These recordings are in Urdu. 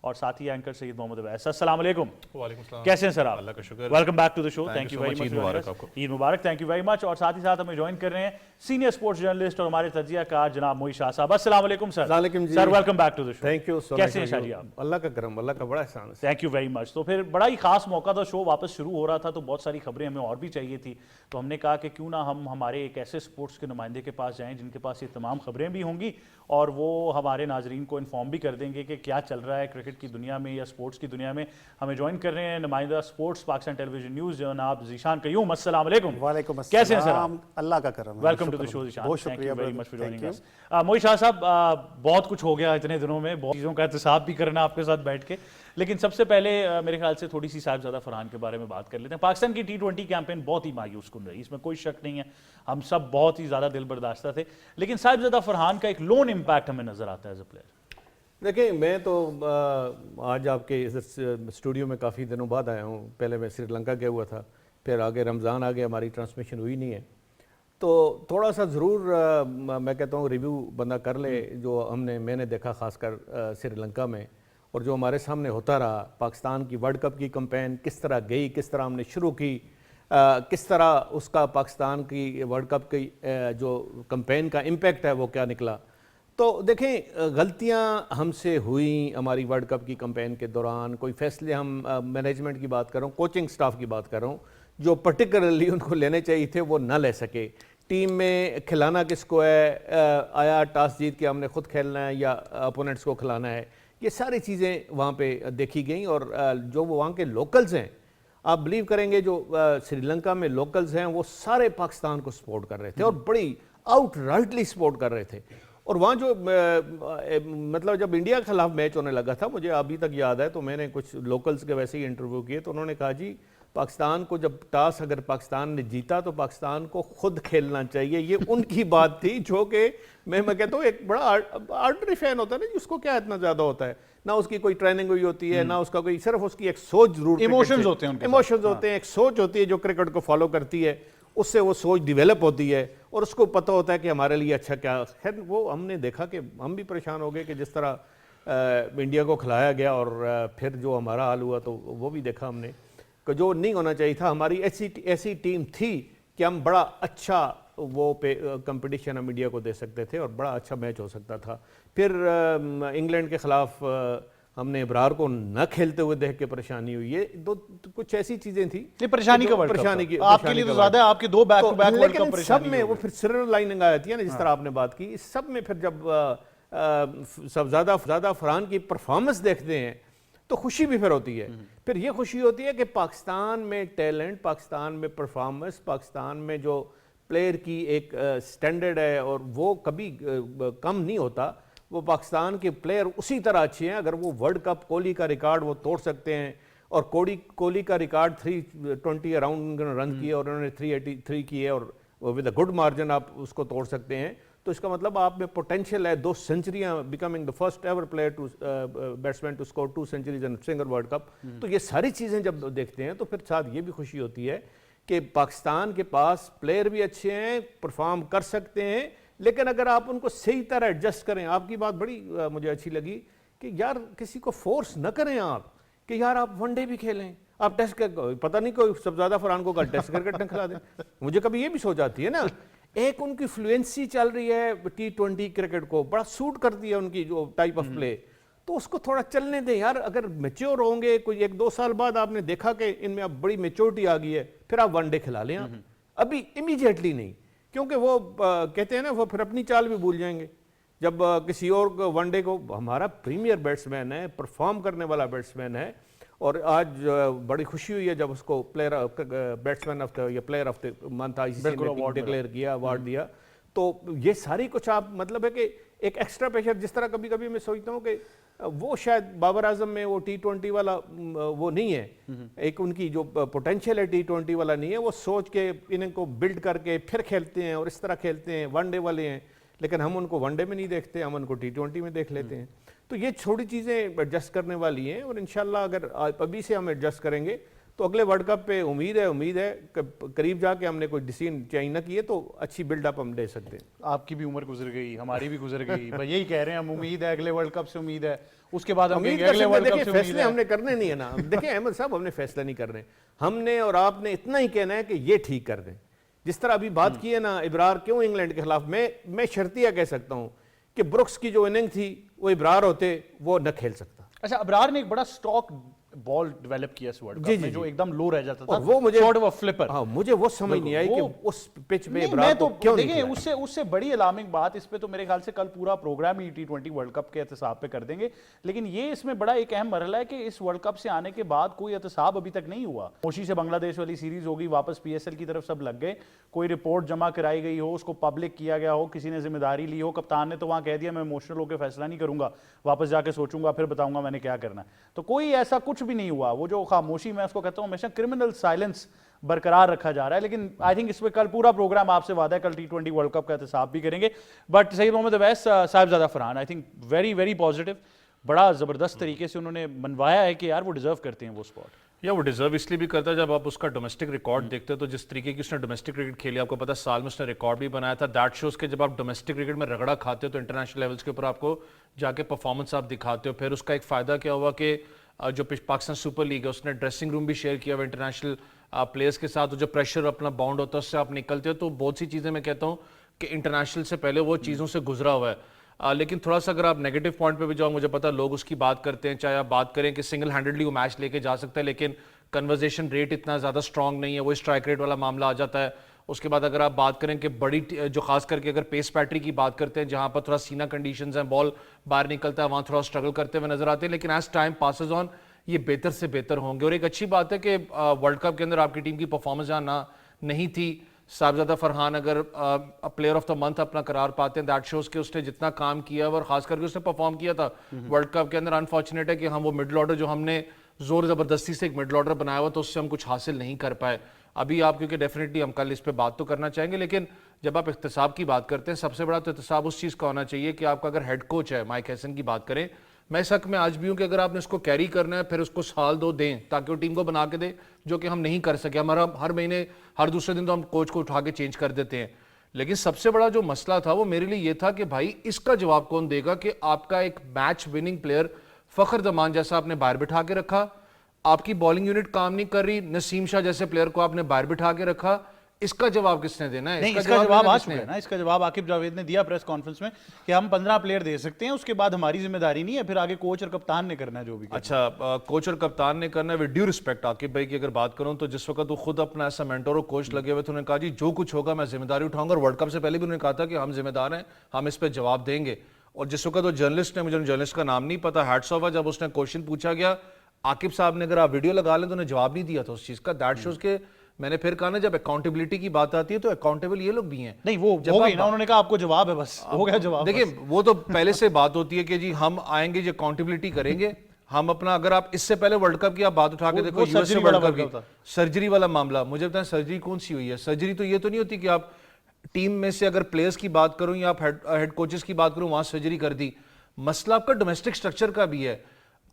اور ساتھی اینکر سید محمد اویس. السلام علیکم. وعلیکم السلام. کیسے ہیں سر آپ؟ اللہ کا شکر. Welcome back to the show. Thank you very much. Eid مبارک. Thank you very much. اور ساتھ ہی ساتھ ہمیں جوائن کر رہے ہیں سینئر اسپورٹس جرنلسٹ اور ہمارے تجزیہ کار جناب موئی شاہ صاحب. السلام علیکم sir. Sir welcome back to the show. Thank you. کیسے ہیں شاہ جی آپ؟ اللہ کا کرم, اللہ کا بڑا احسان ہے. تھینک یو ویری مچ. تو پھر بڑا ہی خاص موقع تھا, شو واپس شروع ہو رہا تھا تو بہت ساری خبریں ہمیں اور بھی چاہیے تھی, تو ہم نے کہا کہ کیوں نہ ہم ہمارے ایک ایسے اسپورٹس کے نمائندے کے پاس جائیں جن کے پاس یہ تمام خبریں بھی ہوں گی اور وہ ہمارے ناظرین کو انفارم بھی کر دیں گے کہ کیا چل رہا ہے کرکٹ کی دنیا میں یا اسپورٹس کی دنیا میں. ہمیں جوائن کر رہے ہیں نمائندہ اسپورٹس پاکستان ٹیلی ویژن نیوز جناب ذیشان قیوم. السلام علیکم. وعلیکم السلام. کیسے ہیں سر آپ؟ اللہ کا کرم. Welcome to the show Zeeshan. بہت تھینک شکریہ. You very much for joining us. موئی شاہ صاحب, بہت کچھ ہو گیا اتنے دنوں میں, بہت چیزوں کا احتساب بھی کرنا آپ کے ساتھ بیٹھ کے, لیکن سب سے پہلے میرے خیال سے تھوڑی سی صاحبزادہ فرحان کے بارے میں بات کر لیتے ہیں. پاکستان کی T20 کیمپین بہت ہی مایوس کن رہی, اس میں کوئی شک نہیں ہے, ہم سب بہت ہی زیادہ دل برداشتہ تھے, لیکن صاحبزادہ فرحان کا ایک لون امپیکٹ ہمیں نظر آتا ہے ایز اے پلیئر. دیکھیں, میں تو آج آپ کے اسٹوڈیو میں کافی دنوں بعد آیا ہوں. پہلے میں سری لنکا گیا ہوا تھا, پھر آگے رمضان آگے, ہماری ٹرانسمیشن ہوئی نہیں ہے, تو تھوڑا سا ضرور میں کہتا ہوں ریویو بندہ کر لے جو میں نے دیکھا خاص کر سری لنکا میں, اور جو ہمارے سامنے ہوتا رہا. پاکستان کی ورلڈ کپ کی کمپین کس طرح گئی, کس طرح ہم نے شروع کی, کس طرح اس کا پاکستان کی ورلڈ کپ کی جو کمپین کا امپیکٹ ہے وہ کیا نکلا. تو دیکھیں, غلطیاں ہم سے ہوئیں ہماری ورلڈ کپ کی کمپین کے دوران. کوئی فیصلے ہم مینجمنٹ کی بات کر رہا ہوں, کوچنگ سٹاف کی بات کر رہا ہوں, جو پرٹیکولرلی ان کو لینے چاہیے تھے وہ نہ لے سکے. ٹیم میں کھلانا کس کو ہے, آیا ٹاس جیت کے ہم نے خود کھیلنا ہے یا اپوننٹس کو کھلانا ہے, یہ ساری چیزیں وہاں پہ دیکھی گئیں. اور جو وہاں کے لوکلز ہیں, آپ بلیو کریں گے, جو سری لنکا میں لوکلز ہیں وہ سارے پاکستان کو سپورٹ کر رہے تھے اور بڑی آؤٹ رائٹلی سپورٹ کر رہے تھے. اور وہاں جو مطلب جب انڈیا کے خلاف میچ ہونے لگا تھا, مجھے ابھی تک یاد ہے, تو میں نے کچھ لوکلز کے ویسے ہی انٹرویو کیے, تو انہوں نے کہا جی پاکستان کو جب ٹاس اگر پاکستان نے جیتا تو پاکستان کو خود کھیلنا چاہیے. یہ ان کی بات تھی, جو کہ میں کہتا ہوں ایک بڑا آرڈنری فین ہوتا ہے نا, جس کو کیا اتنا زیادہ ہوتا ہے, نہ اس کی کوئی ٹریننگ ہوئی ہوتی ہے, نہ اس کا کوئی, صرف اس کی ایک سوچ ضرور, ایموشنز ہوتے ہیں, ایموشنز ہوتے ہیں, ایک سوچ ہوتی ہے جو کرکٹ کو فالو کرتی ہے, اس سے وہ سوچ ڈیولپ ہوتی ہے اور اس کو پتہ ہوتا ہے کہ ہمارے لیے اچھا کیا. خیر وہ ہم نے دیکھا کہ ہم بھی پریشان ہو گئے کہ جس طرح انڈیا کو کھلایا گیا, اور پھر جو ہمارا حال ہوا تو وہ بھی دیکھا ہم نے کہ جو نہیں ہونا چاہیے تھا. ہماری ایسی ٹیم تھی کہ ہم بڑا اچھا وہ کمپٹیشن ہم انڈیا کو دے سکتے تھے اور بڑا اچھا میچ ہو سکتا تھا. پھر انگلینڈ کے خلاف ہم نے ابرار کو نہ کھیلتے ہوئے دیکھ کے پریشانی ہوئی. یہ دو کچھ ایسی چیزیں تھیں. یہ پریشانی کا ورلڈ کپ آپ کے لیے تو زیادہ ہے, آپ کے دو back to back world cup پریشانی. سب میں وہ پھر سلور لائننگ آ جاتی ہے نا, جس طرح آپ نے بات کی. سب میں پھر جب سب زیادہ فرحان کی پرفارمنس دیکھتے ہیں تو خوشی بھی پھر ہوتی ہے. پھر یہ خوشی ہوتی ہے کہ پاکستان میں ٹیلنٹ, پاکستان میں پرفارمنس, پاکستان میں جو پلیئر کی ایک سٹینڈرڈ ہے اور وہ کبھی کم نہیں ہوتا. وہ پاکستان کے پلیئر اسی طرح اچھے ہیں. اگر وہ ورلڈ کپ کوہلی کا ریکارڈ وہ توڑ سکتے ہیں, اور کوہلی کا ریکارڈ 320 اراؤنڈ رن کیے اور انہوں نے 383 کیے, اور ود اے گڈ مارجن آپ اس کو توڑ سکتے ہیں, تو اس کا مطلب آپ میں پوٹینشیل ہے. 2 سینچریاں, becoming the first ever player to batsman to score 2 centuries in single world cup. تو یہ ساری چیزیں جب دیکھتے ہیں تو پھر ساتھ یہ بھی خوشی ہوتی ہے کہ پاکستان کے پاس پلیئر بھی اچھے ہیں, پرفارم کر سکتے ہیں, لیکن اگر آپ ان کو صحیح طرح ایڈجسٹ کریں. آپ کی بات بڑی مجھے اچھی لگی کہ یار کسی کو فورس نہ کریں آپ کہ یار آپ ون ڈے بھی کھیلیں, آپ ٹیسٹ پتہ نہیں کوئی سب زیادہ فرحان کو ٹیسٹ کرکٹ نہ کھلا دیں. مجھے کبھی یہ بھی سوچ آتی ہے نا, ایک ان کی فلوئنسی چل رہی ہے T20 کرکٹ کو, بڑا سوٹ کرتی ہے ان کی جو ٹائپ آف پلے, تو اس کو تھوڑا چلنے دیں یار. اگر میچور ہوں گے, کوئی 1-2 سال بعد آپ نے دیکھا کہ ان میں اب بڑی میچورٹی آ گئی ہے, پھر آپ ون ڈے کھلا لیں. آپ ابھی امیڈیٹلی نہیں, کیونکہ وہ کہتے ہیں نا وہ پھر اپنی چال بھی بھول جائیں گے. جب کسی اور ون ڈے کو, ہمارا پریمیئر بیٹسمین ہے, پرفارم کرنے والا بیٹسمین ہے, اور آج بڑی خوشی ہوئی ہے جب اس کو بیٹسمین آف دا یا player of the month I C C نے ڈکلیئر کیا, ایوارڈ دیا. تو یہ ساری کچھ آپ مطلب ہے کہ ایک ایکسٹرا پریشر, جس طرح کبھی کبھی میں سوچتا ہوں کہ وہ شاید بابر اعظم میں وہ T20 والا وہ نہیں ہے, ایک ان کی جو پوٹینشیل ہے T20 والا نہیں ہے. وہ سوچ کے ان کو بلڈ کر کے پھر کھیلتے ہیں اور اس طرح کھیلتے ہیں, ون ڈے والے ہیں, لیکن ہم ان کو ون ڈے میں نہیں دیکھتے, ہم ان کو T20 میں دیکھ لیتے ہیں. تو یہ چھوٹی چیزیں ایڈجسٹ کرنے والی ہیں, اور انشاءاللہ اگر ابھی سے ہم ایڈجسٹ کریں گے تو اگلے ورلڈ کپ پہ امید ہے کہ قریب جا کے ہم نے کوئی ڈیسیژن چینج نہ کیے تو اچھی بلڈ اپ ہم دے سکتے ہیں. آپ کی بھی عمر گزر گئی, ہماری بھی گزر گئی, بھائی یہی کہہ رہے ہیں ہم, امید ہے اگلے ورلڈ کپ سے امید ہے, اس کے بعد ہم کہیں گے اگلے ورلڈ کپ سے امید فیصلے ہم نے کرنے نہیں ہے نا. دیکھیں احمد صاحب, ہم نے فیصلہ نہیں کرنے, ہم نے اور آپ نے اتنا ہی کہنا ہے کہ یہ ٹھیک کر دیں. جس طرح ابھی بات کی ہے نا ابرار کیوں انگلینڈ کے خلاف, میں شرطیہ کہہ سکتا ہوں کہ بروکس کی جو اننگ تھی وہ ابرار ہوتے وہ نہ کھیل سکتا. اچھا, ابرار نے ایک بڑا سٹاک بال ڈیولپ کیا اس ورلڈ کپ میں جو ایک دم لو رہ جاتا تھا, وہ مجھے سارٹ آف فلپر. ہاں مجھے وہ سمجھ نہیں آئی کہ اس پچ پہ ابرار کو کیوں نہیں کھلایا. دیکھیں اس سے بڑی الارمنگ بات, اس پہ تو میرے خیال سے کل پورا پروگرام ہی T20 ورلڈ کپ کے احتساب پہ کر دیں گے, لیکن یہ اس میں بڑا ایک اہم مرحلہ ہے کہ اس ورلڈ کپ سے آنے کے بعد کوئی احتساب ابھی تک نہیں ہوا. موشی سے بنگلہ دیش والی سیریز ہوگی, واپس PSL کی طرف سب لگ گئے, کوئی رپورٹ جمع کرائی گئی ہو, اس کو پبلک کیا گیا ہو, کسی نے ذمہ داری لی ہو. کپتان نے تو وہاں کہہ دیا میں ایموشنل ہو کے فیصلہ نہیں کروں گا, واپس جا کے سوچوں گا پھر بتاؤں گا میں نے کیا کرنا ہے. تو کوئی ایسا کچھ بھی نہیں ہوا. وہ جو خاموشی میں اس کو کہتا ہوں ہمیشہ کرمنل سائلنس برقرار رکھا جا رہا ہے. لیکن آئی تھنک اس پہ کل پورا پروگرام آپ سے وعدہ ہے, کل T20 ورلڈ کپ کا احتساب بھی کریں گے. But Saeed Muhammad Awais, Sahibzada Farhan, I think very very positive, بڑا زبردست طریقے سے انہوں نے منوایا ہے کہ یار وہ ڈیزرو کرتے ہیں وہ اسپاٹ. یا وہ ڈیزرو اس لیے بھی کرتا ہے, جب آپ اس کا ڈومیسٹک ریکارڈ دیکھتے ہیں تو جس طریقے کی اس نے ڈومیسٹک کرکٹ کھیلی, آپ کو پتا سال میں اس نے ریکارڈ بھی بنایا تھا. دیٹ شوز کہ جب آپ ڈومیسٹک کرکٹ میں رگڑا کھاتے ہو تو انٹرنیشنل لیولز کے اوپر آپ کو جا کے پرفارمنس آپ دکھاتے ہو. پھر اس کا ایک فائدہ کیا ہوا کہ جو پاکستان سپر لیگ ہے اس نے ڈریسنگ روم بھی شیئر کیا ہوا انٹرنیشنل پلیئرس کے ساتھ, جو پریشر اپنا باؤنڈ ہوتا ہے اس سے آپ نکلتے ہو. تو بہت سی چیزیں میں کہتا ہوں کہ انٹرنیشنل سے پہلے وہ چیزوں سے گزرا ہوا ہے. لیکن تھوڑا سا اگر آپ نیگیٹو پوائنٹ پہ بھی جاؤ, مجھے پتا لوگ اس کی بات کرتے ہیں, چاہے آپ بات کریں کہ سنگل ہینڈڈلی وہ میچ لے کے جا سکتا ہے, لیکن کنورزیشن ریٹ اتنا زیادہ اسٹرانگ نہیں ہے, وہ اسٹرائک ریٹ والا معاملہ آ جاتا ہے. اس کے بعد اگر آپ بات کریں کہ بڑی جو خاص کر کے اگر پیس پیٹری کی بات کرتے ہیں, جہاں پر تھوڑا سینا کنڈیشنز ہیں, بال باہر نکلتا ہے, وہاں تھوڑا اسٹرگل کرتے ہوئے نظر آتے ہیں. لیکن ایز ٹائم پاسز آن یہ بہتر سے بہتر ہوں گے. اور ایک اچھی بات ہے کہ ورلڈ کپ کے اندر آپ کی ٹیم کی پرفارمنس جہاں نہیں تھی, صاحبزادہ فرحان اگر پلیئر آف دا منتھ اپنا قرار پاتے ہیں, دیٹ شوز کہ اس نے جتنا کام کیا اور خاص کر کے اس نے پرفارم کیا تھا ورلڈ کپ کے اندر. انفارچونیٹ ہے کہ ہم وہ مڈل آرڈر جو ہم نے زور زبردستی سے ایک مڈل آرڈر بنایا ہوا تو اس سے ہم کچھ حاصل نہیں کر پائے. ابھی آپ کیونکہ ڈیفینیٹلی ہم کل اس پہ بات تو کرنا چاہیں گے, لیکن جب آپ احتساب کی بات کرتے ہیں سب سے بڑا تو احتساب اس چیز کا ہونا چاہیے کہ آپ کا اگر ہیڈ کوچ ہے, مائک ہیسن کی بات کریں, میں اس حق میں آج بھی ہوں کہ اگر آپ نے اس کو کیری کرنا ہے پھر اس کو سال 2 دیں تاکہ وہ ٹیم کو بنا کے دے, جو کہ ہم نہیں کر سکے. ہمارا ہر مہینے ہر دوسرے دن تو ہم کوچ کو اٹھا کے چینج کر دیتے ہیں. لیکن سب سے بڑا جو مسئلہ تھا وہ میرے لیے یہ تھا کہ بھائی اس کا جواب کون دے گا کہ آپ کا ایک میچ وننگ پلیئر فخر زمان جیسا آپ نے باہر بٹھا کے رکھا, آپ کی بالنگ یونٹ کام نہیں کر رہی, نسیم شاہ جیسے پلیئر کو آپ نے باہر بٹھا کے رکھا. اس کا جواب کس نے دینا ہے؟ نہیں, اس کا جواب آ چکا ہے نا. اس کا جواب عاقب جاوید نے دیا پریس کانفرنس میں کہ ہم 15 پلیئر دے سکتے ہیں, اس کے بعد ہماری ذمہ داری نہیں ہے, پھر آگے کوچ اور کپتان نے کرنا ہے جو بھی. اچھا, کوچ اور کپتان نے کرنا ہے. ود ڈیو رسپیکٹ عاقب بھائی کی اگر بات کروں تو جس وقت وہ خود اپنا ایسا مینٹور اور کوچ لگے ہوئے تو انہوں نے کہا جی جو کچھ ہوگا میں ذمہ داری اٹھاؤں گا. اور ورلڈ کپ سے پہلے بھی انہوں نے کہا تھا کہ ہم ذمہ دار ہیں, ہم اس پہ جواب دیں گے. اور جس وقت وہ جرنلسٹ نے, مجھے جرنلسٹ کا نام نہیں پتا, ہیٹس آف ہے, جب اس نے کوشچن پوچھا گیا عاقب صاحب نے, اگر آپ ویڈیو لگا لیں تو انہیں جواب نہیں دیا تھا اس چیز کا. دیٹ شوز کہ میں نے پھر کہا نا جب اکاؤنٹیبلٹی کی بات آتی ہے تو اکاؤنٹیبل یہ لوگ بھی ہیں. نہیں وہ ہو گئی نا, انہوں نے کہا آپ کو جواب ہے, بس ہو گیا جواب. دیکھیں وہ تو پہلے سے بات ہوتی ہے کہ جی ہم آئیں گے, جو اکاؤنٹیبلٹی کریں گے ہم اپنا. اگر آپ اس سے پہلے ورلڈ کپ کی آپ بات اٹھا کے دیکھو, U S a world cup کی سرجری والا معاملہ, مجھے بتائیں سرجری کون سی ہوئی ہے؟ سرجری تو یہ تو نہیں ہوتی کہ آپ ٹیم میں سے اگر پلیئرز کی بات کروں یا آپ ہیڈ کوچز کی بات کروں وہاں سرجری کر دی. مسئلہ آپ کا ڈومیسٹک سٹرکچر کا بھی ہے.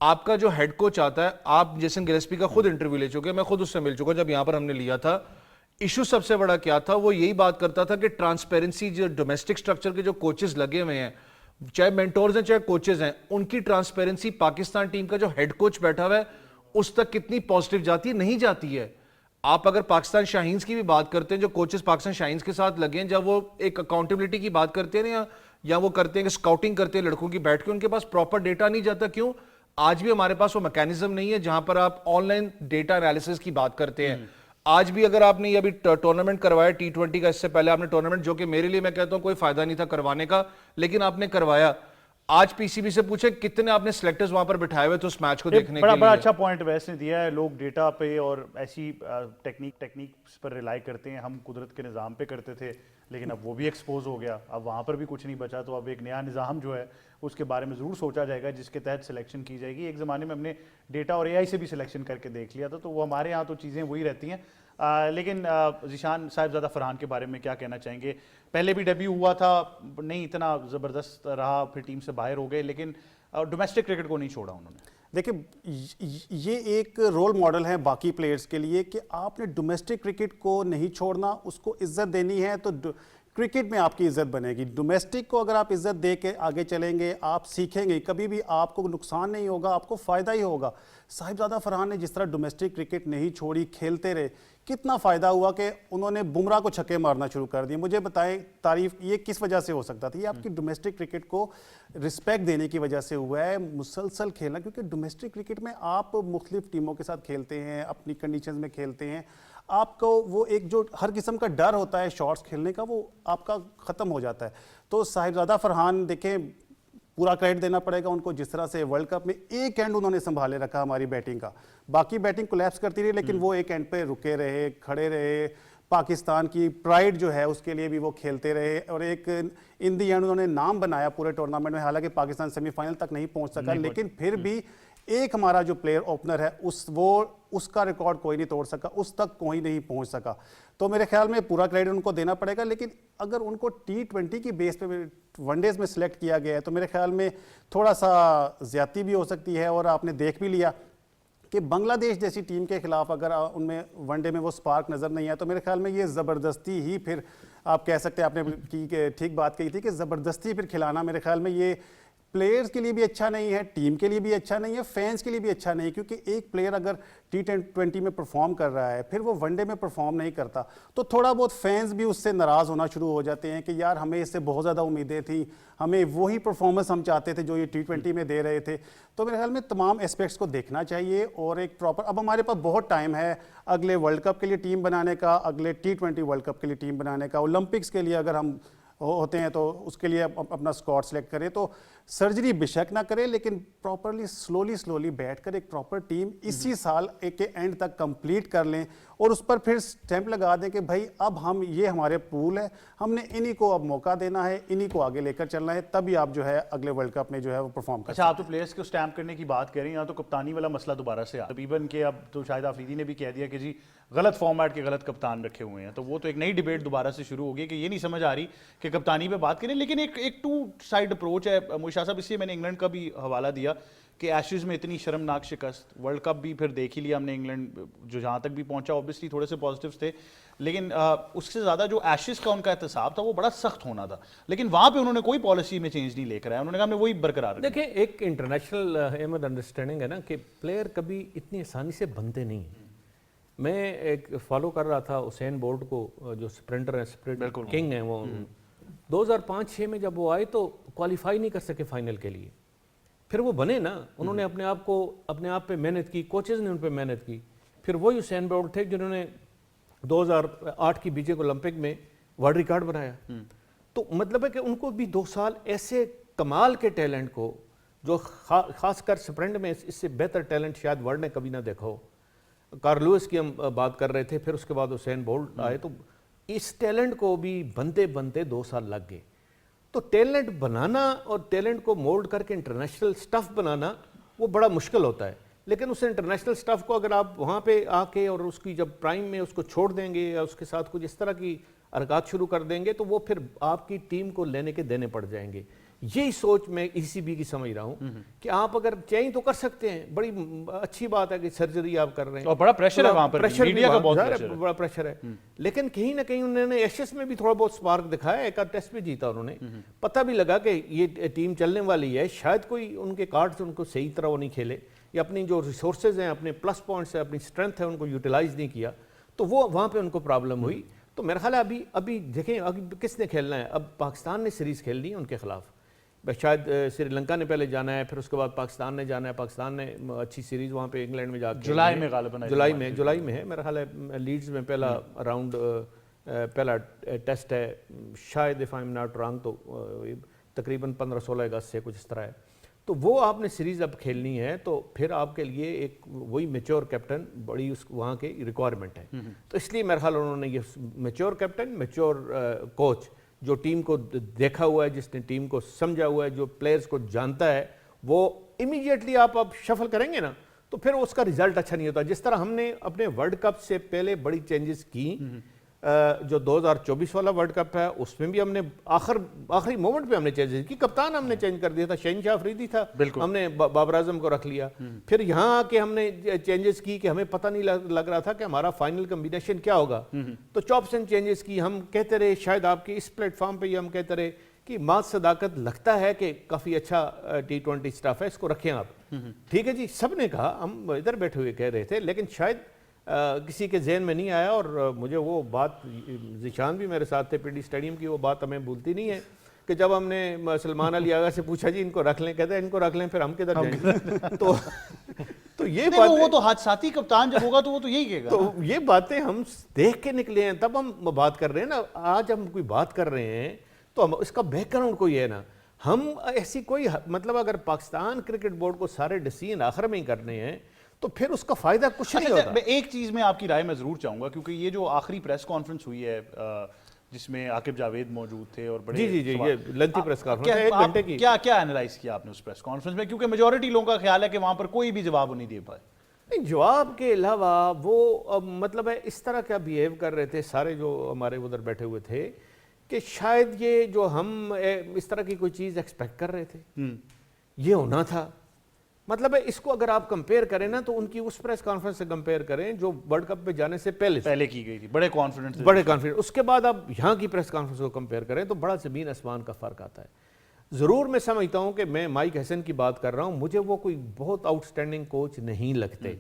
آپ کا جو ہیڈ کوچ آتا ہے, آپ جیسن گلیسپی کا خود انٹرویو لے چکے, میں خود اس سے مل چکا جب یہاں پر ہم نے لیا تھا. ایشو سب سے بڑا کیا تھا, وہ یہی بات کرتا تھا کہ ٹرانسپیرنسی, جو ڈومیسٹک سٹرکچر کے جو کوچز لگے ہوئے ہیں, چاہے مینٹورز ہیں چاہے کوچز ہیں, ان کی ٹرانسپیرنسی پاکستان ٹیم کا جو ہیڈ کوچ بیٹھا ہوا ہے اس تک کتنی پازیٹیو جاتی ہے؟ نہیں جاتی ہے. آپ اگر پاکستان شاہینز کی بھی بات کرتے ہیں, جو کوچز پاکستان شاہینز کے ساتھ لگے ہیں, جب وہ ایک اکاؤنٹیبلٹی کی بات کرتے ہیں یا وہ کرتے ہیں کہ اسکاؤٹنگ کرتے ہیں لڑکوں کی بیٹھ کے, ان کے پاس پراپر ڈیٹا نہیں جاتا. کیوں؟ آج بھی ہمارے پاس وہ میکینزم نہیں ہے جہاں پر آپ آن لائن ڈیٹا انالیسس کی بات کرتے ہیں. آج بھی اگر آپ نے یہ ابھی ٹورنامنٹ کروایا T20 کا, اس سے پہلے آپ نے ٹورنامنٹ, جو کہ میرے لیے میں کہتا ہوں کوئی فائدہ نہیں تھا کروانے کا, لیکن آپ نے کروایا. آج پی سی بی سے پوچھے کتنے آپ نے سلیکٹرز وہاں پر بٹھائے ہوئے تو اس میچ کو دیکھنے کے لیے. بڑا اچھا پوائنٹ ویسے نے دیا ہے. لوگ ڈیٹا پہ اور ایسی ٹیکنیکس پر ریلائی کرتے ہیں, ہم قدرت کے نظام پہ کرتے تھے, لیکن اب وہ بھی ایکسپوز ہو گیا, اب وہاں پر بھی کچھ نہیں بچا. تو اب ایک نیا نظام جو ہے اس کے بارے میں ضرور سوچا جائے گا جس کے تحت سلیکشن کی جائے گی. ایک زمانے میں ہم نے ڈیٹا اور AI سے بھی سلیکشن کر کے دیکھ لیا تھا, تو وہ ہمارے یہاں تو چیزیں وہی رہتی ہیں. لیکن ذیشان صاحبزادہ فرحان کے بارے میں کیا کہنا چاہیں گے؟ پہلے بھی ڈیبیو ہوا تھا, نہیں اتنا زبردست رہا, پھر ٹیم سے باہر ہو گئے, لیکن ڈومیسٹک کرکٹ کو نہیں چھوڑا انہوں نے. دیکھیں یہ ایک رول ماڈل ہے باقی پلیئرز کے لیے کہ آپ نے ڈومیسٹک کرکٹ کو نہیں چھوڑنا, اس کو عزت دینی ہے تو کرکٹ میں آپ کی عزت بنے گی. ڈومیسٹک کو اگر آپ عزت دے کے آگے چلیں گے, آپ سیکھیں گے, کبھی بھی آپ کو نقصان نہیں ہوگا, آپ کو فائدہ ہی ہوگا. صاحبزادہ فرحان نے جس طرح ڈومیسٹک کرکٹ نہیں چھوڑی, کھیلتے رہے, کتنا فائدہ ہوا کہ انہوں نے بمراہ کو چھکے مارنا شروع کر دیے. مجھے بتائیں تعریف یہ کس وجہ سے ہو سکتا تھا؟ یہ آپ کی ڈومیسٹک کرکٹ کو رسپیکٹ دینے کی وجہ سے ہوا ہے, مسلسل کھیلنا. کیونکہ ڈومیسٹک کرکٹ میں آپ مختلف ٹیموں کے ساتھ کھیلتے ہیں, اپنی کنڈیشنز میں کھیلتے ہیں, آپ کو وہ ایک جو ہر قسم کا ڈر ہوتا ہے شاٹس کھیلنے کا وہ آپ کا ختم ہو جاتا ہے. تو صاحبزادہ فرحان دیکھیں پورا کریڈٹ دینا پڑے گا ان کو, جس طرح سے ورلڈ کپ میں ایک اینڈ انہوں نے سنبھالے رکھا ہماری بیٹنگ کا. باقی بیٹنگ کولیپس کرتی رہی لیکن وہ ایک اینڈ پہ رکے رہے, کھڑے رہے, پاکستان کی پرائڈ جو ہے اس کے لیے بھی وہ کھیلتے رہے, اور ایک ان دی اینڈ انہوں نے نام بنایا پورے ٹورنامنٹ میں. حالانکہ پاکستان سیمی فائنل تک نہیں پہنچ سکا لیکن پھر بھی ایک ہمارا جو پلیئر اوپنر ہے اس کا ریکارڈ کوئی نہیں توڑ سکا, اس تک کوئی نہیں پہنچ سکا. تو میرے خیال میں پورا کریڈٹ ان کو دینا پڑے گا. لیکن اگر ان کو T20 کی بیس پہ ون ڈیز میں سلیکٹ کیا گیا ہے تو میرے خیال میں تھوڑا سا زیادتی بھی ہو سکتی ہے. اور آپ نے دیکھ بھی لیا کہ بنگلہ دیش جیسی ٹیم کے خلاف اگر ان میں ون ڈے میں وہ سپارک نظر نہیں آیا تو میرے خیال میں یہ زبردستی ہی, پھر آپ کہہ سکتے ہیں, آپ نے ٹھیک بات کہی تھی کہ زبردستی پھر کھلانا میرے خیال میں یہ پلیئرز کے لیے بھی اچھا نہیں ہے, ٹیم کے لیے بھی اچھا نہیں ہے, فینس کے لیے بھی اچھا نہیں. کیونکہ ایک پلیئر اگر T20 میں پرفارم کر رہا ہے پھر وہ ون ڈے میں پرفارم نہیں کرتا تو تھوڑا بہت فینس بھی اس سے ناراض ہونا شروع ہو جاتے ہیں کہ یار ہمیں اس سے بہت زیادہ امیدیں تھیں, ہمیں وہی پرفارمنس ہم چاہتے تھے جو یہ T20 میں دے رہے تھے. تو میرے خیال میں تمام اسپیکٹس کو دیکھنا چاہیے اور ایک پراپر, اب ہمارے پاس بہت ٹائم ہے اگلے ورلڈ کپ کے لیے ٹیم بنانے کا, اگلے T20 ورلڈ کپ کے لیے ٹیم بنانے کا, اولمپکس کے لیے اگر ہم ہوتے ہیں تو اس کے لیے اپنا اسکواڈ سلیکٹ کریں. تو سرجری بے شک نہ کریں لیکن پراپرلی سلولی بیٹھ کر ایک پراپر ٹیم اسی سال ایک کے اینڈ تک کمپلیٹ کر لیں اور اس پر پھر سٹیمپ لگا دیں کہ بھائی اب ہم یہ ہمارے پول ہے, ہم نے انہی کو اب موقع دینا ہے, انہی کو آگے لے کر چلنا ہے, تبھی آپ جو ہے اگلے ورلڈ کپ میں جو ہے وہ پرفارم کر سکتے ہیں. اچھا, آپ تو پلیئرز کو سٹیمپ کرنے کی بات کر رہی ہیں, یہاں تو کپتانی والا مسئلہ دوبارہ سے آ تقریباً کہ اب تو شاہد آفریدی نے بھی کہہ دیا کہ جی غلط فارمیٹ کے غلط کپتان رکھے ہوئے ہیں. تو وہ تو ایک نئی ڈیبیٹ دوبارہ سے شروع ہو گئی کہ یہ نہیں سمجھ آ رہی کہ کپتانی پہ بات کریں. لیکن ایک ٹو سائڈ اپروچ ہے موشا صاحب, اس لیے میں نے انگلینڈ کا بھی حوالہ دیا کہ ایشز میں اتنی شرمناک شکست, ورلڈ کپ بھی پھر دیکھ ہی لیا ہم نے انگلینڈ جو جہاں تک بھی پہنچا, اوبیسلی تھوڑے سے پازیٹیوز تھے لیکن اس سے زیادہ جو ایشز کا ان کا احتساب تھا وہ بڑا سخت ہونا تھا. لیکن وہاں پہ انہوں نے کوئی پالیسی میں چینج نہیں لے کر آیا, انہوں نے کہا ہم نے وہی برقرار رکھا. دیکھیں ایک انٹرنیشنل احمد انڈرسٹینڈنگ ہے نا کہ پلیئر کبھی اتنی آسانی سے بنتے نہیں ہیں. میں ایک فالو کر رہا تھا اسین بولٹ کو, جو اسپرنٹر ہیں, اسپرنٹ کنگ ہیں وہ. 2005-6 میں جب وہ آئے تو کوالیفائی نہیں کر سکے فائنل کے لیے, پھر وہ بنے نا, انہوں نے اپنے آپ پہ محنت کی, کوچز نے ان پہ محنت کی. پھر وہی اسین بولٹ تھے جنہوں نے 2008 کی بیجنگ اولمپک میں ورلڈ ریکارڈ بنایا. تو مطلب ہے کہ ان کو بھی 2 سال ایسے کمال کے ٹیلنٹ کو, جو خاص کر اسپرنٹ میں اس سے بہتر ٹیلنٹ شاید ورلڈ نے کبھی نہ دیکھا ہو. کارل لوئس کی ہم بات کر رہے تھے, پھر اس کے بعد اسین بولٹ آئے, تو اس ٹیلنٹ کو بھی بنتے 2 سال لگ گئے. تو ٹیلنٹ بنانا اور ٹیلنٹ کو مولڈ کر کے انٹرنیشنل سٹف بنانا وہ بڑا مشکل ہوتا ہے. لیکن اس انٹرنیشنل سٹف کو اگر آپ وہاں پہ آ کے اور اس کی جب پرائم میں اس کو چھوڑ دیں گے یا اس کے ساتھ کچھ اس طرح کی حرکات شروع کر دیں گے تو وہ پھر آپ کی ٹیم کو لینے کے دینے پڑ جائیں گے. یہی سوچ میں ECB کی سمجھ رہا ہوں کہ آپ اگر چاہیں تو کر سکتے ہیں, بڑی اچھی بات ہے کہ سرجری آپ کر رہے ہیں اور بڑا پریشر ہے وہاں پر, میڈیا کا بہت بڑا پریشر ہے. لیکن کہیں نہ کہیں انہوں نے ایشز میں بھی تھوڑا بہت سپارک دکھایا, ایک آدھ ٹیسٹ بھی جیتا انہوں نے, پتہ بھی لگا کہ یہ ٹیم چلنے والی ہے. شاید کوئی ان کے کارڈز ان کو صحیح طرح وہ نہیں کھیلے, یا اپنی جو ریسورسز ہیں, اپنے پلس پوائنٹس ہیں, اپنی اسٹرینتھ ہے, ان کو یوٹیلائز نہیں کیا, تو وہ وہاں پہ ان کو پرابلم ہوئی. تو میرا خیال ہے ابھی دیکھیں ابھی کس نے کھیلنا ہے. اب پاکستان نے سیریز کھیلنی ہے ان کے خلاف, شاید سری لنکا نے پہلے جانا ہے, پھر اس کے بعد پاکستان نے جانا ہے. پاکستان نے اچھی سیریز وہاں پہ انگلینڈ میں جا کے جولائی میں غالباً جولائی میں ہے میرا خیال ہے. لیڈز میں پہلا راؤنڈ, پہلا ٹیسٹ ہے شاید, if I'm not wrong, تو تقریباً 15-16 اگست سے کچھ اس طرح ہے. تو وہ آپ نے سیریز اب کھیلنی ہے, تو پھر آپ کے لیے ایک وہی میچور کیپٹن بڑی اس وہاں کی ریکوائرمنٹ ہے. تو اس لیے میرا خیال انہوں نے یہ میچور کیپٹن, میچور کوچ, جو ٹیم کو دیکھا ہوا ہے, جس نے ٹیم کو سمجھا ہوا ہے, جو پلیئرز کو جانتا ہے, وہ امیڈیٹلی آپ اب شفل کریں گے نا تو پھر اس کا رزلٹ اچھا نہیں ہوتا. جس طرح ہم نے اپنے ورلڈ کپ سے پہلے بڑی چینجز کی, جو 2024 والا ورلڈ کپ ہے اس میں بھی ہم نے آخری مومنٹ پہ ہم نے چینجز کی, کپتان ہم نے چینج کر دیا تھا, شہنشاہ افریدی تھا, ہم نے بابر اعظم کو رکھ لیا. پھر یہاں آ کے ہم نے چینجز کی کہ ہمیں پتہ نہیں لگ رہا تھا کہ ہمارا فائنل کمبینیشن کیا ہوگا, تو چاپس اینڈ چینجز کی. ہم کہتے رہے, شاید آپ کے اس پلیٹ فارم پہ یہ ہم کہتے رہے کہ مات صداقت لگتا ہے کہ کافی اچھا T20 اسٹاف ہے, اس کو رکھیں آپ. ٹھیک ہے جی, سب نے کہا, ہم ادھر بیٹھے ہوئے کہہ رہے تھے, لیکن شاید کسی کے ذہن میں نہیں آیا. اور مجھے وہ بات, ذیشان بھی میرے ساتھ تھے پی ڈی اسٹیڈیم کی, وہ بات ہمیں بھولتی نہیں ہے کہ جب ہم نے سلمان علی آغا سے پوچھا جی ان کو رکھ لیں, کہتے ہیں ان کو رکھ لیں پھر ہم کدھر جائیں گے. تو یہ بات, وہ تو حادثاتی کپتان جب ہوگا تو وہ تو یہی کہے گا. تو یہ باتیں ہم دیکھ کے نکلے ہیں, تب ہم بات کر رہے ہیں نا. آج ہم کوئی بات کر رہے ہیں تو ہم اس کا بیک گراؤنڈ کوئی ہے نا. ہم ایسی کوئی مطلب اگر پاکستان کرکٹ بورڈ کو سارے ڈیسیژن آخر میں ہی کرنے ہیں تو پھر اس کا فائدہ کچھ نہیں ہوتا. ایک چیز میں آپ کی رائے میں ضرور چاہوں گا, کیونکہ یہ جو آخری پریس کانفرنس ہوئی ہے جس میں عاقب جاوید موجود تھے اور بڑے جی یہ لنتھی پریس کانفرنس ہے, 1 گھنٹے کی. کیا انالائز کیا آپ نے اس پریس کانفرنس میں, کیونکہ میجورٹی لوگوں کا خیال ہے کہ وہاں پر کوئی بھی جواب نہیں دے پائے. نہیں, جواب کے علاوہ وہ مطلب ہے اس طرح کیا بیہیو کر رہے تھے سارے جو ہمارے ادھر بیٹھے ہوئے تھے کہ شاید یہ جو ہم اس طرح کی کوئی چیز ایکسپیکٹ کر رہے تھے یہ ہونا تھا. مطلب ہے اس کو اگر آپ کمپیئر کریں نا تو ان کی اس پریس کانفرنس سے کمپیئر کریں جو ورلڈ کپ پہ جانے سے پہلے کی گئی تھی, بڑے کانفیڈنس. اس کے بعد آپ یہاں کی پریس کانفرنس کو کمپیئر کریں تو بڑا زمین آسمان کا فرق آتا ہے. ضرور میں سمجھتا ہوں کہ میں مائک ہیسن کی بات کر رہا ہوں, مجھے وہ کوئی بہت آؤٹ سٹینڈنگ کوچ نہیں لگتے,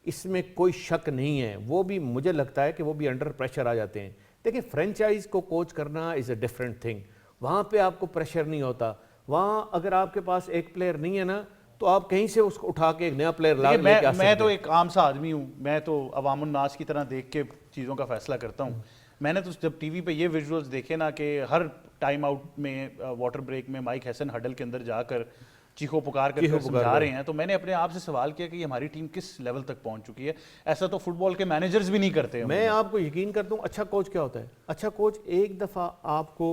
اس میں کوئی شک نہیں ہے. وہ بھی مجھے لگتا ہے کہ وہ بھی انڈر پریشر آ جاتے ہیں. دیکھیں, فرینچائز کو کوچ کرنا از اے ڈفرینٹ تھنگ. وہاں پہ آپ کو پریشر نہیں ہوتا. وہاں اگر آپ کے پاس ایک پلیئر نہیں ہے نا تو آپ کہیں سے اس کو اٹھا کے ایک نیا پلیئر لا لے کے. میں تو ایک عام سا آدمی ہوں, میں تو عوام الناس کی طرح دیکھ کے چیزوں کا فیصلہ کرتا ہوں. میں نے تو جب ٹی وی پہ یہ ویژولز دیکھے نا کہ ہر ٹائم آؤٹ میں واٹر بریک میں مائک ہیسن ہڈل کے اندر جا کر چیخو پکار کر سمجھا رہے ہیں, تو میں نے اپنے آپ سے سوال کیا کہ یہ ہماری ٹیم کس لیول تک پہنچ چکی ہے. ایسا تو فٹ بال کے مینیجرز بھی نہیں کرتے. میں آپ کو یقین کرتا ہوں, اچھا کوچ کیا ہوتا ہے؟ اچھا کوچ ایک دفعہ آپ کو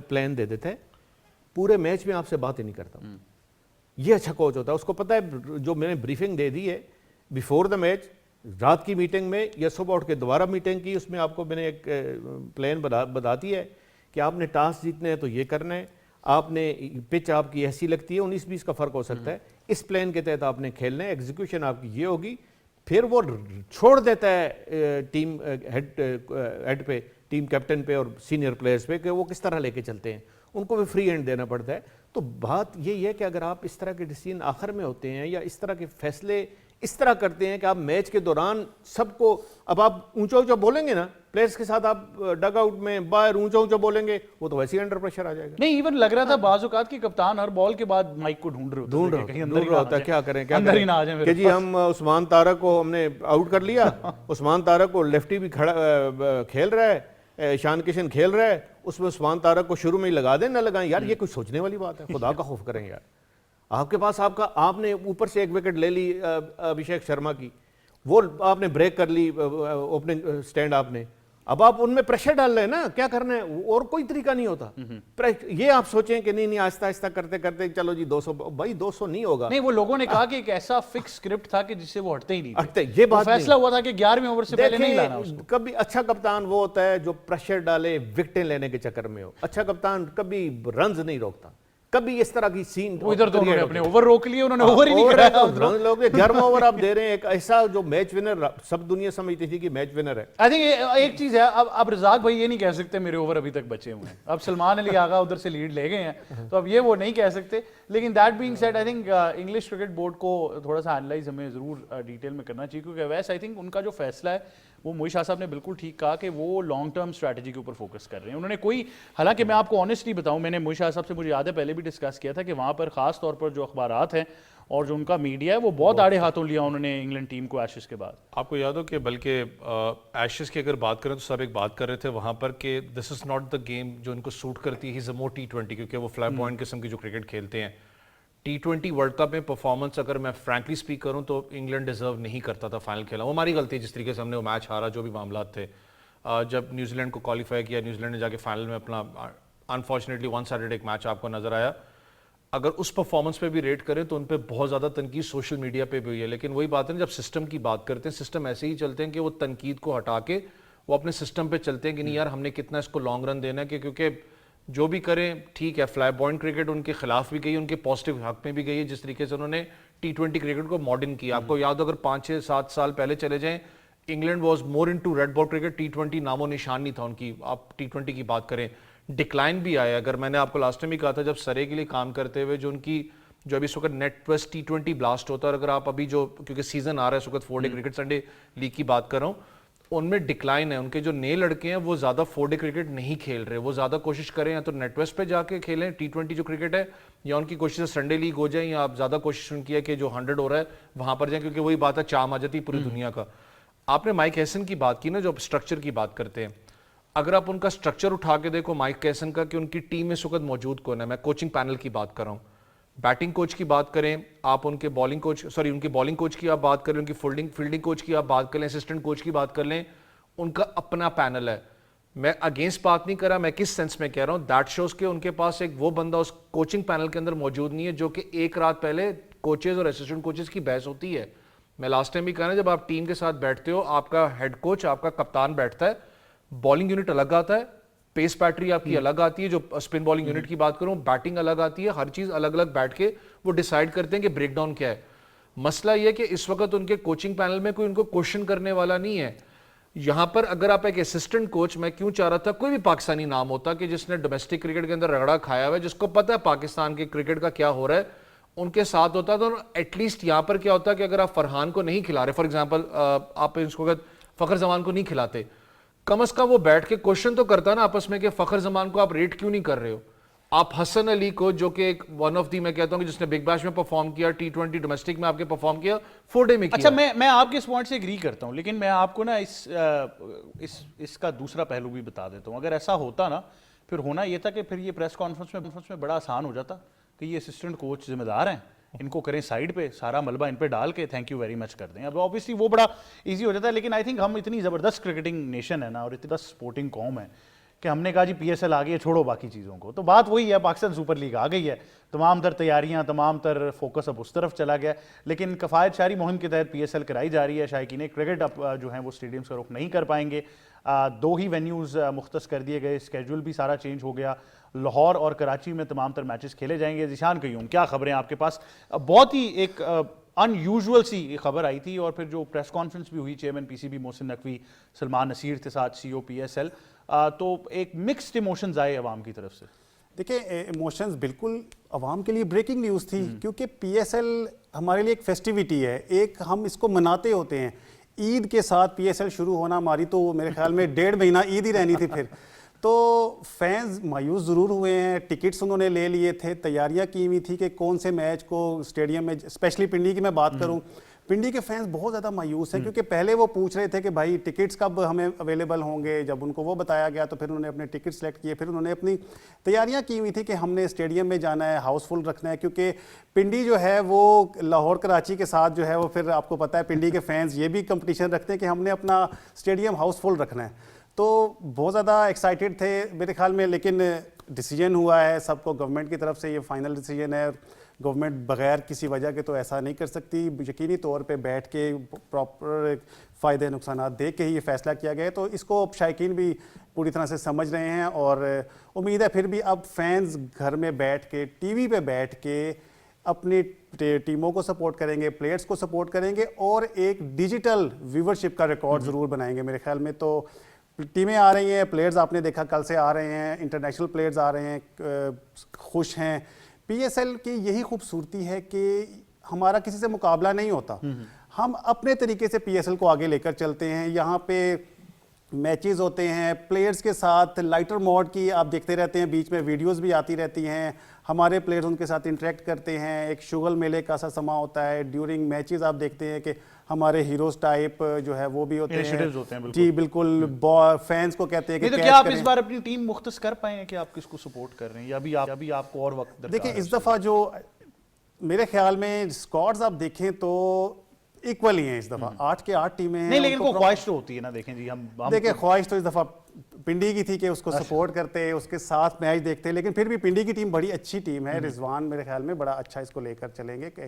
پلان دے دیتا ہے, پورے میچ میں آپ سے بات ہی نہیں کرتا. یہ اچھا کوچ ہوتا ہے. اس کو پتہ ہے جو میں نے بریفنگ دے دی ہے بیفور دا میچ, رات کی میٹنگ میں یا صبح اٹھ کے دوبارہ میٹنگ کی, اس میں آپ کو میں نے ایک پلان بتاتی ہے کہ آپ نے ٹاس جیتنے ہیں تو یہ کرنا ہے, آپ نے پچ آپ کی ایسی لگتی ہے 19-20 کا فرق ہو سکتا ہے, اس پلان کے تحت آپ نے کھیلنا ہے, ایگزیکیوشن آپ کی یہ ہوگی. پھر وہ چھوڑ دیتا ہے ٹیم ہیڈ پہ, ٹیم کیپٹن پہ اور سینئر پلیئرز پہ کہ وہ کس طرح لے کے چلتے ہیں. ان کو بھی فری ہینڈ دینا پڑتا ہے. تو بات یہی ہے کہ اگر آپ اس طرح کے ڈیسیژن آخر میں ہوتے ہیں یا اس طرح کے فیصلے اس طرح کرتے ہیں کہ آپ میچ کے دوران سب کو, اب آپ اونچا اونچا بولیں گے نا پلیئرز کے ساتھ, آپ ڈگ آؤٹ میں باہر اونچا اونچا بولیں گے, وہ تو ویسے ہی انڈر پریشر آ جائے گا. نہیں, ایون لگ رہا تھا بعض اوقات کہ کپتان ہر بال کے بعد مائک کو ڈھونڈ رہے ہوتا ہے کیا کریں کہ جی ہم عثمان طارق کو ہم نے آؤٹ کر لیا, عثمان طارق کو لیفٹی بھی کھیل رہا ہے, شان کشن کھیل رہا ہے, اس میں عثمان طارق کو شروع میں ہی لگا دیں نہ لگائیں. یار یہ کوئی سوچنے والی بات ہے, خدا کا خوف کریں یار. آپ کے پاس آپ نے اوپر سے ایک وکٹ لے لی ابھیشیک شرما کی, وہ آپ نے بریک کر لی اوپننگ سٹینڈ آپ نے, اب آپ ان میں پریشر ڈال رہے ہیں نا, کیا کرنا ہے, اور کوئی طریقہ نہیں ہوتا. یہ آپ سوچیں کہ نہیں آہستہ آہستہ کرتے کرتے چلو جی 200, بھائی 200 نہیں ہوگا. نہیں, وہ لوگوں نے کہا کہ ایک ایسا فکس اسکرپٹ تھا کہ جس سے وہ ہٹتے ہی نہیں تھے. یہ بات فیصلہ ہوا تھا کہ 11ویں اوور سے پہلے نہیں لانا اس کو. کبھی اچھا کپتان وہ ہوتا ہے جو پریشر ڈالے وکٹیں لینے کے چکر میں ہو. اچھا کپتان کبھی رنز نہیں روکتا, کبھی اس طرح کی سین. ادھر تو انہوں نے اپنے اوور روک لیے, انہوں نے اوور ہی نہیں کرایا. لوگ 11واں اوور آپ دے رہے ہیں, ایک ایسا جو میچ ونر سب دنیا سمجھتی تھی کہ میچ ونر ہے. آئی تھنک ایک چیز ہے, اب رزاق بھائی یہ نہیں کہہ سکتے میرے اوور ابھی تک بچے ہوئے ہیں, اب سلمان علی آغا ادھر سے لیڈ لے گئے ہیں, تو اب یہ وہ نہیں کہہ سکتے. لیکن that being said I think English cricket board کو تھوڑا سا اینالائز ہمیں ضرور ڈیٹیل میں کرنا چاہیے, کیونکہ ویسے آئی تھنک ان کا جو فیصلہ ہے وہ موئی شاہ صاحب نے بالکل ٹھیک کہا کہ وہ لانگ ٹرم اسٹریٹجی کے اوپر فوکس کر رہے ہیں. انہوں نے کوئی, حالانکہ میں آپ کو آنیسٹلی بتاؤں, میں نے موئی شاہ صاحب سے مجھے یاد ہے پہلے بھی ڈسکس کیا تھا کہ وہاں پر خاص طور پر جو اخبارات ہیں اور جو ان کا میڈیا ہے وہ بہت آڑے ہاتھوں لیا انہوں نے انگلینڈ ٹیم کو ایشز کے بعد. آپ کو یاد ہو کہ بلکہ ایشز کی اگر بات کریں تو سب ایک بات کر رہے تھے وہاں پر کہ دس از ناٹ دا گیم جو ان کو سوٹ کرتی ہے, ہی از اے مور T20, کیونکہ وہ فلائی پوائنٹ قسم کی جو کرکٹ کھیلتے ہیں. T20 ورلڈ کپ میں پرفارمنس اگر میں فرینکلی اسپیک کروں تو انگلینڈ ڈیزرو نہیں کرتا تھا فائنل کھیلا. وہ ہماری غلطی ہے جس طریقے سے ہم نے وہ میچ ہارا, جو بھی معاملات تھے. جب نیوزی لینڈ کو کوالیفائی کیا, نیوزی لینڈ نے جا کے فائنل میں اپنا انفارچونیٹلی ون سائیڈڈ ایک میچ آپ کو نظر آیا. اگر اس پرفارمنس پہ بھی ریٹ کریں تو ان پہ بہت زیادہ تنقید سوشل میڈیا پہ بھی ہوئی ہے. لیکن وہی بات ہے نا, جب سسٹم کی بات کرتے ہیں, سسٹم ایسے ہی چلتے ہیں کہ وہ تنقید کو ہٹا کے وہ اپنے سسٹم پہ چلتے ہیں کہ نہیں یار ہم نے کتنا اس کو لانگ رن دینا ہے, کہ کیونکہ جو بھی کریں ٹھیک ہے. فلائی پوائنٹ کرکٹ ان کے خلاف بھی گئی, ان کے پازیٹیو حق میں بھی گئی ہے, جس طریقے سے انہوں نے T20 کرکٹ کو ماڈرن کیا. آپ کو یاد ہو اگر 5-6-7 سال پہلے چلے جائیں, England was more into red ball cricket, T20 نام و نشان نہیں تھا ان کی. آپ T20 کی بات کریں, ڈکلائن بھی آیا. اگر میں نے آپ کو لاسٹ ٹائم بھی کہا تھا جب سرے کے لیے کام کرتے ہوئے جو ان کی جو ابھی اس وقت نیٹ ویسٹ T20 بلاسٹ ہوتا ہے, اور اگر آپ ابھی جو کیونکہ سیزن آ رہا ہے اس وقت 4 ڈے کرکٹ سنڈے لیگ کی بات کر رہا ہوں, ان میں ڈکلائن ہے. ان کے جو نئے لڑکے ہیں وہ زیادہ 4 ڈے کرکٹ نہیں کھیل رہے, وہ زیادہ کوشش کریں یا تو نیٹ ویسٹ پہ جا کے کھیلیں T20 جو کرکٹ ہے, یا ان کی کوشش سنڈے لیگ ہو جائیں, یا آپ زیادہ کوشش ان کی ہے کہ جو 100 ہو رہا ہے وہاں پر جائیں, کیونکہ وہی بات ہے چام آ جاتی پوری دنیا کا. آپ نے مائک ہیسن کی بات کی نا, جو اسٹرکچر کی بات کرتے ہیں, اگر آپ ان کا اسٹرکچر اٹھا کے دیکھو مائک ہیسن کا, کہ ان کی ٹیم میں اس وقت موجود کون ہے. میں کوچنگ پینل کی بات کر رہا ہوں, بیٹنگ کوچ کی بات کریں آپ, ان کے بالنگ کوچ ان کی بالنگ کوچ کی آپ بات کریں, ان کی فیلڈنگ کوچ کی آپ بات کر لیں, اسسٹنٹ کوچ کی بات کر لیں, ان کا اپنا پینل ہے. میں اگینسٹ بات نہیں کر رہا, میں کس سینس میں کہہ رہا ہوں, دیٹ شوز کہ ان کے پاس ایک وہ بندہ اس کوچنگ پینل کے اندر موجود نہیں ہے جو کہ ایک رات پہلے کوچز اور اسسٹنٹ کوچز کی بحث ہوتی ہے. میں لاسٹ ٹائم بھی کہا نا, جب آپ ٹیم کے ساتھ بیٹھتے ہو, آپ کا ہیڈ کوچ آپ کا کپتان بیٹھتا ہے, بالنگ یونٹ الگ آتا ہے, پیس بیٹری آپ کی الگ آتی ہے, جو اسپن بالنگ یونٹ کی بات کروں بیٹنگ الگ آتی ہے, ہر چیز الگ الگ بیٹھ کے وہ ڈیسائیڈ کرتے ہیں کہ بریک ڈاؤن کیا ہے. مسئلہ یہ کہ اس وقت ان کے کوچنگ پینل میں کوئی ان کو کوشچن کرنے والا نہیں ہے. یہاں پر اگر آپ ایک اسسٹنٹ کوچ, میں کیوں چاہ رہا تھا کوئی بھی پاکستانی نام ہوتا کہ جس نے ڈومیسٹک کرکٹ کے اندر رگڑا کھایا ہوا ہے, جس کو پتہ ہے پاکستان کے کرکٹ کا کیا ہو رہا ہے, ان کے ساتھ ہوتا تو ایٹ لیسٹ یہاں پر کیا ہوتا کہ اگر آپ فرحان کو نہیں کھلا رہے, فار ایگزامپل آپ اس کو فخر زمان کو نہیں کھلاتے, کم از کم وہ بیٹھ کے کوشچن تو کرتا نا آپس میں کہ فخر زمان کو آپ ریٹ کیوں نہیں کر رہے ہو. آپ حسن علی کو, جو کہ ایک ون آف دی میں کہتا ہوں کہ جس نے بگ بیش میں پرفارم کیا, T20 ڈومیسٹک میں آپ کے پرفارم کیا, 4 ڈے میں کیا. اچھا, میں آپ کے اس پوائنٹ سے ایگری کرتا ہوں, لیکن میں آپ کو نا اس کا دوسرا پہلو بھی بتا دیتا ہوں. اگر ایسا ہوتا نا, پھر ہونا یہ تھا کہ پھر یہ پریس کانفرنس میں بڑا آسان ہو جاتا کہ یہ اسسٹنٹ کوچ ذمہ دار ہیں, ان کو کریں سائڈ پہ, سارا ملبہ ان پہ ڈال کے تھینک یو ویری مچ کر دیں. اب آبویسلی وہ بڑا ایزی ہو جاتا ہے, لیکن آئی تھنک ہم اتنی زبردست کرکٹنگ نیشن ہے نا, اور اتنی سپورٹنگ قوم ہے کہ ہم نے کہا جی PSL آ گئی ہے, چھوڑو باقی چیزوں کو. تو بات وہی ہے, پاکستان سپر لیگ آ گئی ہے, تمام تر تیاریاں, تمام تر فوکس اب اس طرف چلا گیا. لیکن کفایت شہری مہم کے تحت PSL کرائی جا رہی ہے. شائقین کرکٹ اب جو ہیں وہ اسٹیڈیمس کا رخ نہیں کر پائیں گے. 2 ہی وینیوز مختص کر دیے گئے, اسکیجول بھی سارا چینج ہو گیا. لاہور اور کراچی میں تمام تر میچز کھیلے جائیں گے. ذیشان قیوم, کیا خبریں آپ کے پاس؟ بہت ہی ایک ان یوزول سی خبر آئی تھی, اور پھر جو پریس کانفرنس بھی ہوئی, چیئرمین PCB محسن نقوی, سلمان نصیر کے ساتھ CEO PSL, تو ایک مکسڈ ایموشنز آئے عوام کی طرف سے. دیکھیں, ایموشنز بالکل عوام کے لیے بریکنگ نیوز تھی, کیونکہ PSL ہمارے لیے ایک فیسٹیوٹی ہے, ایک ہم اس کو مناتے ہوتے ہیں. عید کے ساتھ PSL شروع ہونا, ہماری تو میرے خیال میں 1.5 مہینہ عید ہی رہنی تھی پھر. تو فینز مایوس ضرور ہوئے ہیں, ٹکٹس انہوں نے لے لیے تھے, تیاریاں کی ہوئی تھی کہ کون سے میچ کو اسٹیڈیم میں, اسپیشلی پنڈی کی میں بات کروں, پنڈی کے فینز بہت زیادہ مایوس ہیں, کیونکہ پہلے وہ پوچھ رہے تھے کہ بھائی ٹکٹس کب ہمیں اویلیبل ہوں گے. جب ان کو وہ بتایا گیا تو پھر انہوں نے اپنے ٹکٹ سلیکٹ کیے, پھر انہوں نے اپنی تیاریاں کی ہوئی تھی کہ ہم نے اسٹیڈیم میں جانا ہے, ہاؤس فل رکھنا ہے, کیونکہ پنڈی جو ہے وہ لاہور کراچی کے ساتھ جو ہے وہ, پھر آپ کو پتہ ہے پنڈی کے فینز یہ بھی کمپٹیشن رکھتے ہیں کہ ہم نے اپنا اسٹیڈیم ہاؤس فل رکھنا ہے. تو بہت زیادہ ایکسائٹیڈ تھے میرے خیال میں, لیکن ڈیسیجن ہوا ہے سب کو, گورنمنٹ کی طرف سے یہ فائنل ڈیسیجن ہے. گورنمنٹ بغیر کسی وجہ کے تو ایسا نہیں کر سکتی, یقینی طور پہ بیٹھ کے پراپر فائدے نقصانات دیکھ کے ہی یہ فیصلہ کیا گیا ہے. تو اس کو اب شائقین بھی پوری طرح سے سمجھ رہے ہیں, اور امید ہے پھر بھی اب فینز گھر میں بیٹھ کے, ٹی وی پہ بیٹھ کے اپنی ٹیموں کو سپورٹ کریں گے, پلیئرز کو سپورٹ کریں گے, اور ایک ڈیجیٹل ویورشپ کا ریکارڈ ضرور بنائیں گے میرے خیال میں. تو ٹیمیں آ رہی ہیں, پلیئرز آپ نے دیکھا کل سے آ رہے ہیں, انٹرنیشنل پلیئرز آ رہے ہیں, خوش ہیں. PSL کی یہی خوبصورتی ہے کہ ہمارا کسی سے مقابلہ نہیں ہوتا, ہم اپنے طریقے سے PSL کو آگے لے کر چلتے ہیں. یہاں پہ میچز ہوتے ہیں پلیئرز کے ساتھ, لائٹر موڈ کی آپ دیکھتے رہتے ہیں, بیچ میں ویڈیوز بھی آتی رہتی ہیں, ہمارے پلیئرز ان کے ساتھ انٹریکٹ کرتے ہیں, ایک شغل میلے کا سا سما ہوتا ہے. ڈیورنگ میچز آپ دیکھتے ہیں کہ ہمارے ہیروز ٹائپ جو ہے وہ بھی ہوتے ہیں. جی بالکل, فینس کو کہتے ہیں کہ کیا آپ اس بار اپنی ٹیم مختص کر پائے ہیں کہ آپ کس کو سپورٹ کر رہے ہیں, یا ابھی آپ کو اور وقت درکار ہے؟ دیکھیں اس دفعہ جو میرے خیال میں اسکواڈز آپ دیکھیں تو ایکول ہی ہیں اس دفعہ, 8 کے 8 ٹیمیں ہیں. نہیں, لیکن کوئی خواہش تو ہوتی ہے نا. دیکھیں جی, ہم دیکھیں خواہش تو اس دفعہ پنڈی کی تھی کہ اس کو سپورٹ کرتے, اس کے ساتھ میچ دیکھتے, لیکن پھر بھی پنڈی کی ٹیم بڑی اچھی ٹیم ہے. رضوان میرے خیال میں بڑا اچھا اس کو لے کر چلیں گے کہ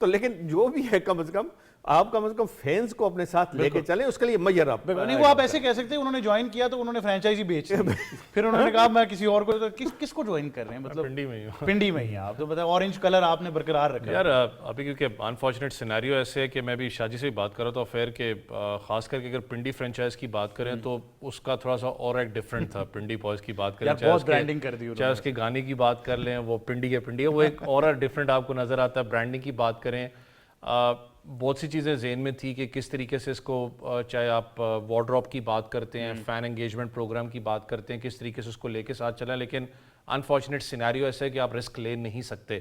تو لیکن جو بھی ہے کم از کم فینس کو اپنے ساتھ لے کے چلیں, اس کے لیے میجر اپ. نہیں وہ آپ ایسے کہہ سکتے ہیں انہوں نے جوائن کیا تو انہوں نے فرینچائزی بیچ دی, پھر انہوں نے کہا میں کسی اور کو, کس کو جوائن کر رہے ہیں, مطلب پنڈی میں ہی آپ تو بتائیں اورنج کلر آپ نے برقرار رکھا یار. ابھی کیونکہ انفارچونیٹ سینیریو ایسے ہے کہ میں بھی شاجی سے بھی بات کر رہا تھا افیر کہ خاص کر کے اگر پنڈی فرینچائز کی بات کریں تو اس کا تھوڑا سا اور ایک ڈفرینٹ تھا. پنڈی بوائز کی بات کریں, چاہے اس کے گانے کی بات کر لیں, وہ پنڈی کے پنڈی ہے, وہ ایک اور ڈفرینٹ آپ کو نظر آتا ہے. برانڈنگ کی بات کریں, بہت سی چیزیں ذہن میں تھی کہ کس طریقے سے اس کو, چاہے آپ وارڈروب کی بات کرتے ہیں, فین انگیجمنٹ پروگرام کی بات کرتے ہیں, کس طریقے سے اس کو لے کے ساتھ چلیں, لیکن انفارچونیٹ سینیریو ایسا ہے کہ آپ رسک لے نہیں سکتے.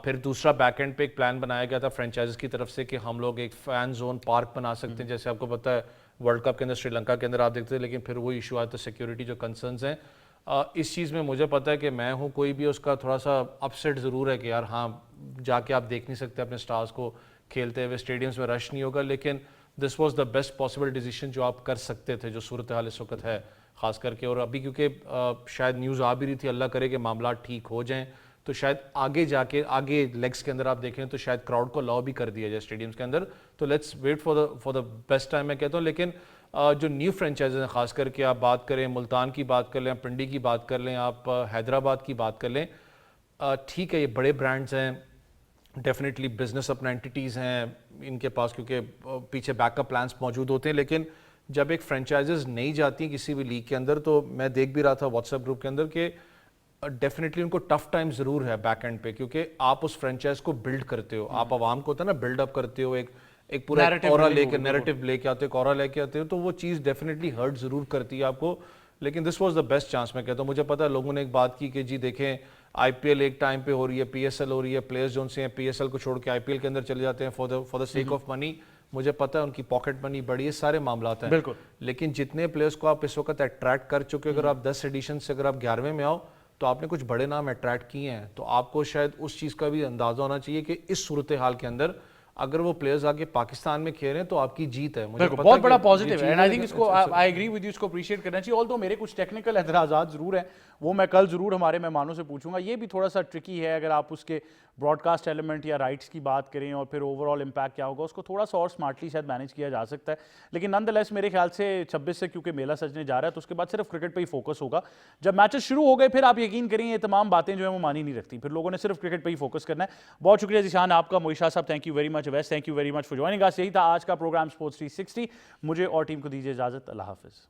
پھر دوسرا بیک اینڈ پہ ایک پلان بنایا گیا تھا فرینچائزز کی طرف سے کہ ہم لوگ ایک فین زون پارک بنا سکتے ہیں, جیسے آپ کو پتہ ہے ورلڈ کپ کے اندر سری لنکا کے اندر آپ دیکھتے ہیں, لیکن پھر وہ ایشو آیا تھا سیکیورٹی جو کنسرنز ہیں. اس چیز میں مجھے پتہ ہے کہ میں ہوں, کوئی بھی اس کا تھوڑا سا اپسیٹ ضرور ہے کہ یار ہاں جا کے آپ دیکھ نہیں سکتے اپنے سٹارز کو کھیلتے ہوئے, اسٹیڈیمز میں رش نہیں ہوگا, لیکن this was the best possible decision جو آپ کر سکتے تھے, جو صورتحال اس وقت ہے خاص کر کے. اور ابھی کیونکہ شاید نیوز آ بھی رہی تھی, اللہ کرے کہ معاملات ٹھیک ہو جائیں تو شاید آگے جا کے آگے لیگس کے اندر آپ دیکھیں تو شاید کراؤڈ کو الاؤ بھی کر دیا جائے اسٹیڈیمز کے اندر. تو let's wait for the best time میں کہتا ہوں. لیکن جو نیو فرینچائزز ہیں خاص کر کے آپ بات کریں, ملتان کی بات کر لیں, پنڈی کی بات کر لیں, آپ حیدرآباد کی بات کر لیں, ٹھیک ہے یہ بڑے برانڈز ہیں, ڈیفینیٹلی بزنس اپنا انٹیٹیز ہیں ان کے پاس کیونکہ پیچھے بیک اپ پلانس موجود ہوتے ہیں. لیکن جب ایک فرینچائزز نہیں جاتی کسی بھی لیگ کے اندر, تو میں دیکھ بھی رہا تھا واٹس ایپ گروپ کے اندر کہ ڈیفینیٹلی ان کو ٹف ٹائم ضرور ہے بیک اینڈ پہ, کیونکہ آپ اس فرینچائز کو بلڈ کرتے ہو, آپ عوام کو ہوتا ہے نا بلڈ اپ کرتے ہو, ایک پورا اورا لے کے نیریٹو لے کے آتے ہو, ایک اورا لے کے آتے ہو, تو وہ چیز ڈیفینیٹلی ہرٹ ضرور کرتی ہے آپ کو. لیکن this was the best chance میں کہتا ہوں. مجھے پتا ہے لوگوں نے ایک بات کی کہ جی دیکھیں آئی پی ایل ایک ٹائم پہ ہو رہی ہے, پی ایس ایل ہو رہی ہے, پلیئرز جو سے ہیں پی ایس ایل کو چھوڑ کے آئی پی ایل کے اندر چلے جاتے ہیں for the sake of money. مجھے پتا ہے ان کی پاکٹ منی بڑی ہے, سارے معاملات ہیں بالکل, لیکن جتنے پلیئرز کو آپ اس وقت اٹریکٹ کر چکے, اگر آپ 10 ایڈیشن سے اگر آپ 11ویں میں آؤ تو آپ نے کچھ بڑے نام اٹریکٹ کیے ہیں, تو آپ کو شاید اس چیز کا بھی اندازہ ہونا چاہیے کہ اس صورتحال کے اندر اگر وہ پلیئرز آگے پاکستان میں کھیل رہے ہیں تو آپ کی جیت ہے. مجھے بہت بڑا پازیٹیو ہے, اینڈ آئی تھنک اس کو آئی ایگری ود یو, اس کو اپریشیٹ کرنا چاہیے. آل تو میرے کچھ ٹیکنیکل اعتراضات ضرور ہیں, وہ میں کل ضرور ہمارے مہمانوں سے پوچھوں گا. یہ بھی تھوڑا سا ٹرکی ہے, اگر آپ اس کے براڈ کاسٹ ایلیمنٹ یا رائٹس کی بات کریں اور پھر اوور آل امپیکٹ کیا ہوگا, اس کو تھوڑا سا اور اسمارٹلی شاید مینیج کیا جا سکتا ہے. لیکن نان دا لیس میرے خیال سے 26 سے کیونکہ میلہ سجنے جا رہا ہے تو اس کے بعد صرف کرکٹ پہ ہی فوکس ہوگا. جب میچز شروع ہو گئے پھر آپ یقین کریں یہ تمام باتیں جو ہیں وہ مانی نہیں رکھتی, پھر لوگوں نے صرف کرکٹ پہ ہی فوکس کرنا ہے. بہت شکریہ ذیشان آپ کا, معیشہ صاحب تھینک یو ویری مچ, ویس thank you very much for joining us. یہی تھا آج کا پروگرام اسپورٹس 360. مجھے اور ٹیم کو دیجیے اجازت, اللہ حافظ.